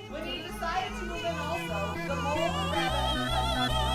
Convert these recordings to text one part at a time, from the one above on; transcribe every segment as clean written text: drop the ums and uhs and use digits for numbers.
When he decided to move in also, the mole, the rabbit, and the hedgehog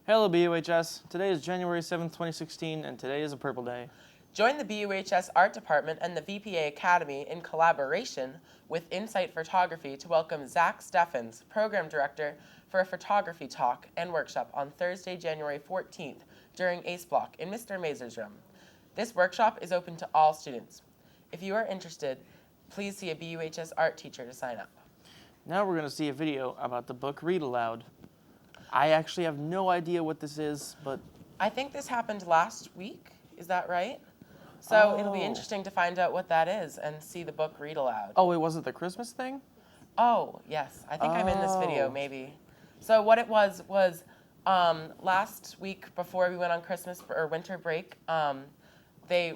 Hello BUHS, today is January 7th, 2016, and today is a purple day. Join the BUHS Art Department and the VPA Academy in collaboration with Insight Photography to welcome Zach Steffens, Program Director, for a photography talk and workshop on Thursday, January 14th during ACE Block in Mr. Mazur's room. This workshop is open to all students. If you are interested, please see a BUHS art teacher to sign up. Now we're going to see a video about the book Read Aloud. I actually have no idea what this is, but... I think this happened last week, is that right? So it'll be interesting to find out what that is and see the book Read Aloud. Oh, wait, was it the Christmas thing? Oh, yes. I think I'm in this video, maybe. So what it was last week before we went on Christmas or winter break,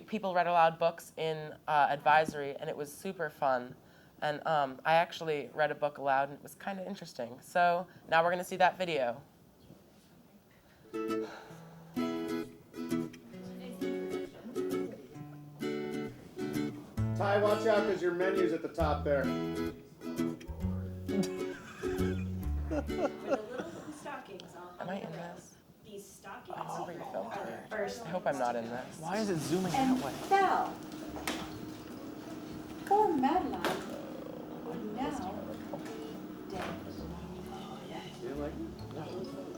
people read aloud books in advisory, and it was super fun. And I actually read a book aloud, and it was kind of interesting. So now we're going to see that video. Ty, watch out, because your menu's at the top there. With the little stockings on. Am I in this? These stockings. Oh, I hope I'm not in this. Why is it zooming and that way? fell. Poor Madeline, now dead.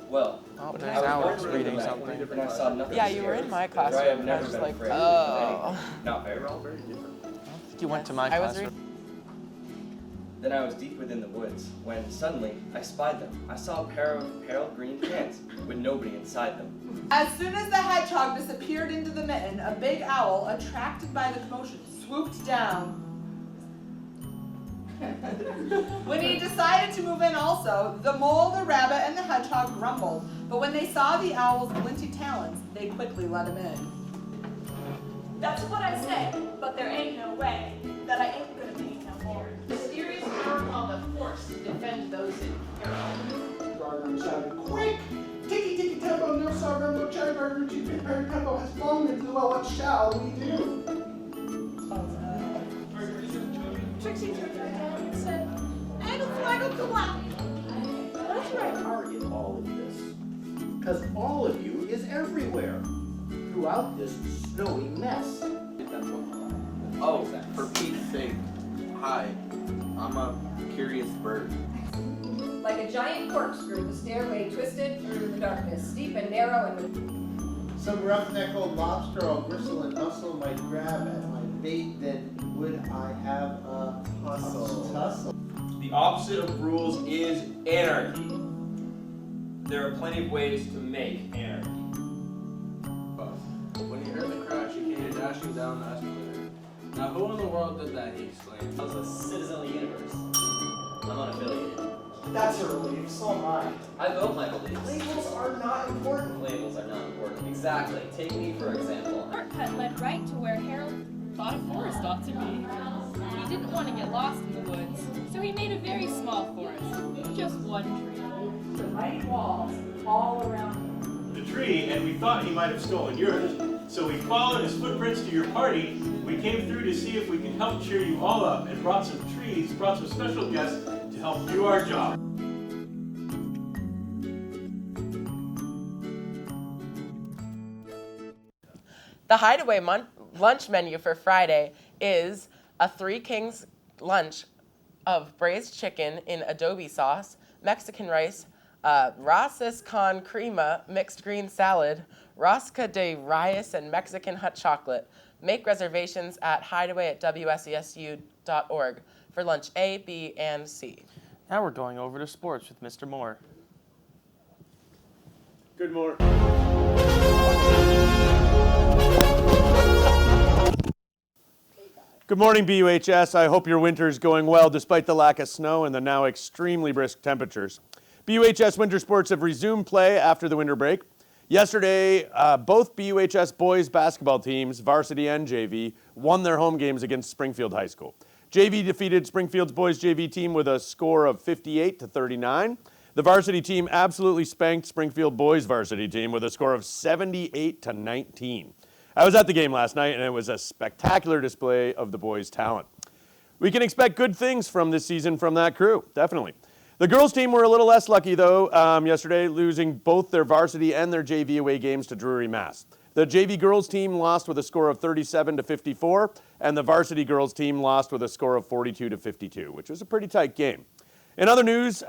Well, Oh, I there's was Alex wondering reading about something. and I saw nothing Yeah, you were scary, in my for I classroom, have and I never was just been like, afraid oh. of anything. Not very well. Very different. I think you went to my I was classroom. Then I was deep within the woods, when suddenly I spied them. I saw a pair of pale green pants, with nobody inside them. As soon as the hedgehog disappeared into the mitten, a big owl, attracted by the commotion, swooped down. When he decided to move in also, the mole, the rabbit, and the hedgehog grumbled. But when they saw the owl's flinty talons, they quickly let him in. That's what I say, but there ain't no way that I ain't gonna pay no more. Mysterious power called the Force to defend those in peril. Gargum shouted, "Quick! Tiki tiki tempo, no sorghum, no cherry burger, chief prepared tempo has fallen into the well. What shall we do?" Trixie turned her head and said, "Idle, go on." That's why I target all of this. Because all of you is everywhere. Throughout this snowy mess. Oh, for Pete's sake. Hi, I'm a curious bird. Like a giant corkscrew, the stairway twisted through the darkness, steep and narrow and with... Some roughneck old lobster all bristle and muscle might grab at my bait, then would I have a tussle? The opposite of rules is anarchy. There are plenty of ways to make anarchy. When he heard the crash, he came dashing down the escalator. Now, who in the world did that, he exclaimed. I was a citizen of the universe. I'm unaffiliated. That's a relief, so am I. I vote my beliefs. Labels are not important. Labels are not important. Exactly. Take me, for example. Shortcut led right to where Harold thought a forest ought to be. He didn't want to get lost in the woods, so he made a very small forest, just one tree. The mighty walls all around him. The tree, and we thought he might have stolen yours. So we followed his footprints to your party. We came through to see if we can help cheer you all up, and brought some trees, brought some special guests to help do our job. The Hideaway lunch menu for Friday is a Three Kings lunch of braised chicken in adobe sauce, Mexican rice, races con crema, mixed green salad, rosca de rice, and Mexican hot chocolate. Make reservations at hideaway@wsesu.org for lunch A, B, and C. Now we're going over to sports with Mr. Moore. Good morning. Good morning, BUHS. I hope your winter is going well despite the lack of snow and the now extremely brisk temperatures. BUHS winter sports have resumed play after the winter break. Yesterday, both BUHS boys basketball teams, varsity and JV, won their home games against Springfield High School. JV defeated Springfield's boys JV team with a score of 58-39. The varsity team absolutely spanked Springfield boys varsity team with a score of 78-19. I was at the game last night, and it was a spectacular display of the boys' talent. We can expect good things from this season from that crew, definitely. The girls' team were a little less lucky, though, yesterday, losing both their varsity and their JV away games to Drury, Mass. The JV girls' team lost with a score of 37-54, and the varsity girls' team lost with a score of 42-52, which was a pretty tight game. In other news,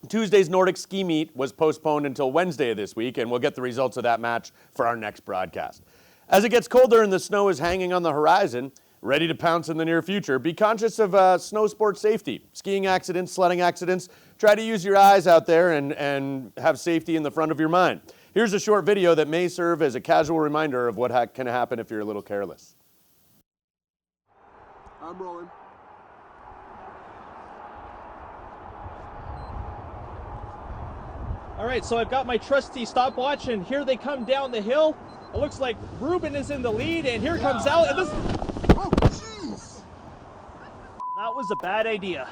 Tuesday's Nordic ski meet was postponed until Wednesday of this week, and we'll get the results of that match for our next broadcast. As it gets colder and the snow is hanging on the horizon, ready to pounce in the near future, be conscious of snow sports safety. Skiing accidents, sledding accidents. Try to use your eyes out there and have safety in the front of your mind. Here's a short video that may serve as a casual reminder of what can happen if you're a little careless. I'm rolling. All right, so I've got my trusty stopwatch, and here they come down the hill. It looks like Ruben is in the lead, and here comes Al. And this... Oh, jeez! That was a bad idea.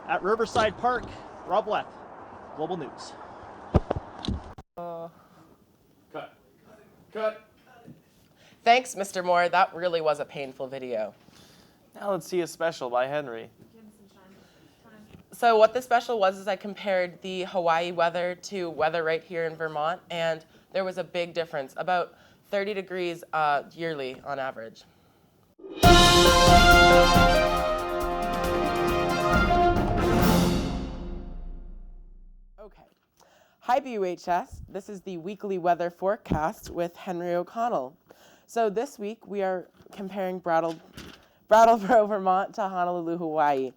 At Riverside Park, Rob Leth, Global News. Cut. Thanks, Mr. Moore. That really was a painful video. Now let's see a special by Henry. So what the special was is I compared the Hawaii weather to weather right here in Vermont, and there was a big difference, about 30 degrees yearly on average. Okay. Hi, BUHS. This is the weekly weather forecast with Henry O'Connell. So this week we are comparing Brattleboro, Vermont to Honolulu, Hawaii.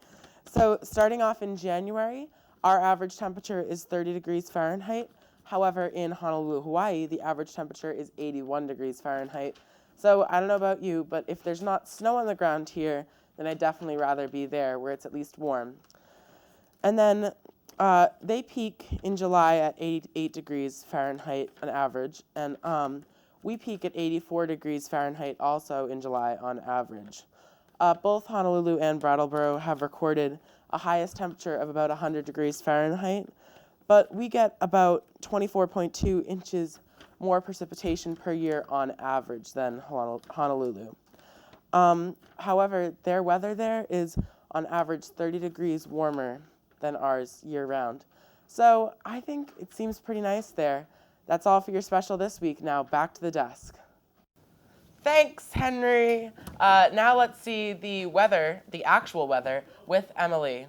So starting off in January, our average temperature is 30 degrees Fahrenheit. However, in Honolulu, Hawaii, the average temperature is 81 degrees Fahrenheit. So I don't know about you, but if there's not snow on the ground here, then I'd definitely rather be there where it's at least warm. And then they peak in July at 88 degrees Fahrenheit on average, and we peak at 84 degrees Fahrenheit also in July on average. Both Honolulu and Brattleboro have recorded a highest temperature of about 100 degrees Fahrenheit, but we get about 24.2 inches more precipitation per year on average than Honolulu. However, their weather there is on average 30 degrees warmer than ours year-round. So I think it seems pretty nice there. That's all for your special this week. Now back to the desk. Thanks, Henry. Now let's see the weather, the actual weather, with Emily.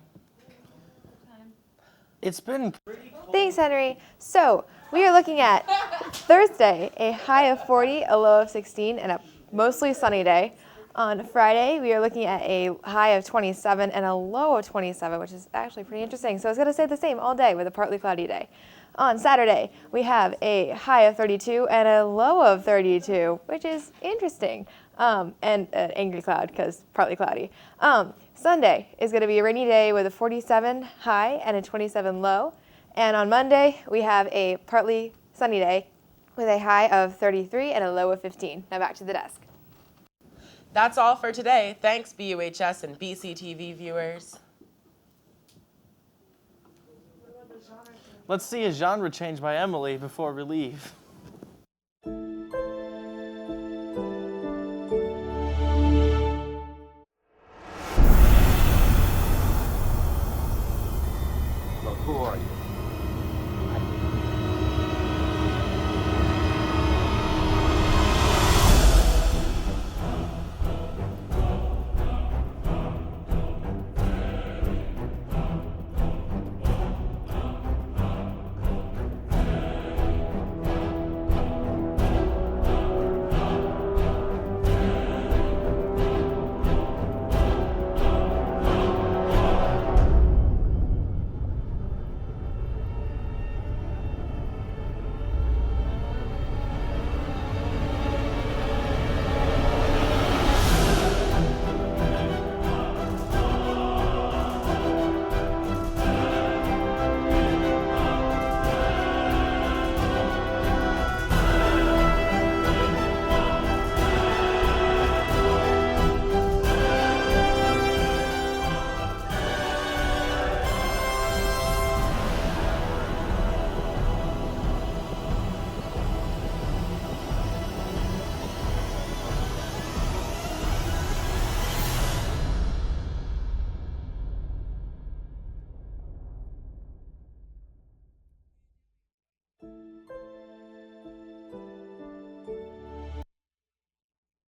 It's been pretty cold. Thanks, Henry. So we are looking at Thursday, a high of 40, a low of 16, and a mostly sunny day. On Friday, we are looking at a high of 27 and a low of 27, which is actually pretty interesting. So it's going to stay the same all day with a partly cloudy day. On Saturday, we have a high of 32 and a low of 32, which is interesting, and an angry cloud because partly cloudy. Sunday is going to be a rainy day with a 47 high and a 27 low. And on Monday, we have a partly sunny day with a high of 33 and a low of 15. Now back to the desk. That's all for today. Thanks, BUHS and Buhs-Tv viewers. Let's see a genre change by Emily before we leave.